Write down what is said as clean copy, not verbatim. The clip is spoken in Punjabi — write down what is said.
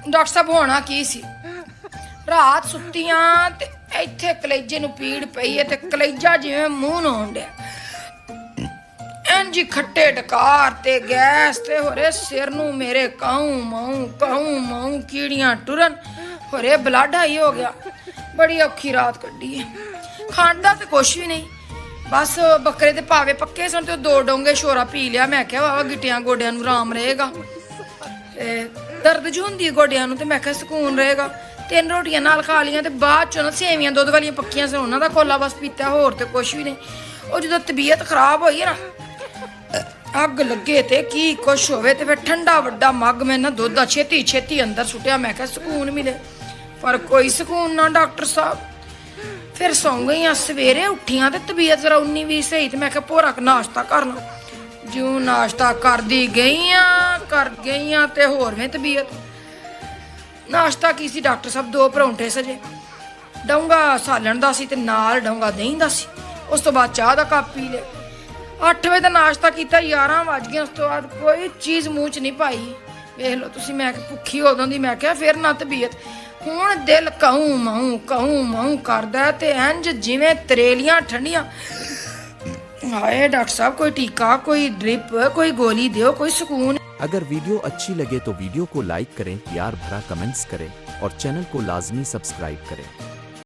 ਡਾਕਟਰ ਸਾਹਿਬ ਹੋਣਾ ਕੀ ਸੀ? ਰਾਤ ਸੁੱਤੀਆਂ ਤੇ ਇੱਥੇ ਕਲੇਜੇ ਨੂੰ ਪੀੜ ਪਈ ਹੈ ਤੇ ਕਲੇਜਾ ਜਿਵੇਂ ਮੂੰਹ ਨੂੰ ਹੋਣ ਡਿਆ। ਇੰਜ ਖੱਟੇ ਡਕਾਰ ਤੇ ਗੈਸ ਤੇ ਹੋਰੇ ਸਿਰ ਨੂੰ ਮੇਰੇ ਕਾਉਂ ਮਾਉਂ ਕੀੜੀਆਂ ਟੁਰਨ ਹੋਰੇ ਬਲੱਡ ਹਾਈ ਹੋ ਗਿਆ। ਬੜੀ ਔਖੀ ਰਾਤ ਕੱਢੀ ਹੈ। ਖਾਂਦਾ ਤੇ ਕੁਛ ਵੀ ਨਹੀਂ, ਬਸ ਬੱਕਰੇ ਦੇ ਭਾਵੇ ਪੱਕੇ ਸਨ ਤੇ 2 ਡੋਂਗੇ ਸ਼ੋਰਾ ਪੀ ਲਿਆ। ਮੈਂ ਕਿਹਾ ਵਾਵਾ ਗਿੱਟਿਆਂ ਗੋਡਿਆਂ ਨੂੰ ਆਰਾਮ ਰਹੇਗਾ, ਦਰਦ ਜੂ ਹੁੰਦੀ ਗੋਡਿਆਂ ਨੂੰ ਤੇ ਮੈਂ ਕਿਹਾ ਸਕੂਨ ਰਹੇਗਾ। 3 ਰੋਟੀਆਂ ਨਾਲ ਖਾ ਲੀਆਂ ਤੇ ਬਾਅਦ ਚੋਂ ਸੇਵੀਆਂ ਦੁੱਧ ਵਾਲੀਆਂ ਪੱਕੀਆਂ ਸੀ, ਉਹਨਾਂ ਦਾ ਕੋਲਾ ਬਸ ਪੀਤਾ, ਹੋਰ ਤੇ ਕੁਛ ਵੀ ਨਹੀਂ। ਉਹ ਜਦੋਂ ਤਬੀਅਤ ਖਰਾਬ ਹੋਈ ਹੈ ਨਾ, ਅੱਗ ਲੱਗੇ ਤੇ ਕੀ ਕੁਛ ਹੋਵੇ ਤੇ ਫਿਰ ਠੰਡਾ ਵੱਡਾ ਮੱਗ ਮੈਂ ਨਾ ਦੁੱਧ ਦਾ ਛੇਤੀ ਅੰਦਰ ਸੁੱਟਿਆ। ਮੈਂ ਕਿਹਾ ਸਕੂਨ ਮਿਲੇ, ਪਰ ਕੋਈ ਸਕੂਨ ਨਾ ਡਾਕਟਰ ਸਾਹਿਬ। ਫਿਰ ਸੌਂ ਗਈਆਂ। ਸਵੇਰੇ ਉੱਠੀਆਂ ਤੇ ਤਬੀਅਤ ਜ਼ਰਾ 19-20 ਸਹੀ ਤੇ ਮੈਂ ਕਿਹਾ ਭੋਰਾ ਨਾਸ਼ਤਾ ਕਰ ਲਾਂ। ਜਿਉਂ ਨਾਸ਼ਤਾ ਕਰਦੀ ਗਈਆਂ ਤੇ ਹੋਰ ਵੀ ਤਬੀਅਤ। ਨਾਸ਼ਤਾ ਕੀ ਸੀ ਡਾਕਟਰ ਸਾਹਿਬ? 2 ਪਰੌਂਠੇ ਸਜੇ, ਡੋਂਗਾ ਸਾਲਣ ਦਾ ਸੀ ਤੇ ਨਾਲ ਡੋਂਗਾ ਦਹੀਂ ਦਾ ਸੀ। ਉਸ ਤੋਂ ਬਾਅਦ ਚਾਹ ਦਾ ਕੱਪ ਪੀ ਲਿਆ। 8 ਵਜੇ ਦਾ ਨਾਸ਼ਤਾ ਕੀਤਾ, 11 ਵੱਜ ਗਏ। ਉਸ ਤੋਂ ਬਾਅਦ ਕੋਈ ਚੀਜ਼ ਮੂੰਹ 'ਚ ਨਹੀਂ ਪਾਈ। ਵੇਖ ਲਓ ਤੁਸੀਂ। ਮੈਂ ਭੁੱਖੀ ਉਦੋਂ ਦੀ। ਮੈਂ ਕਿਹਾ ਫਿਰ ਨਾ ਤਬੀਅਤ। ਹੁਣ ਦਿਲ ਕਾਉਂ ਮਾਉਂ ਕਰਦਾ ਤੇ ਇੰਜ ਜਿਵੇਂ ਤਰੇਲੀਆਂ ਠੰਡੀਆਂ। ਹਾਏ डॉक्टर साहब, कोई टीका, कोई ड्रिप, कोई गोली दो, कोई सुकून। अगर वीडियो अच्छी लगे तो वीडियो को लाइक करें, प्यार भरा कमेंट्स करें और चैनल को लाजमी सब्सक्राइब करें।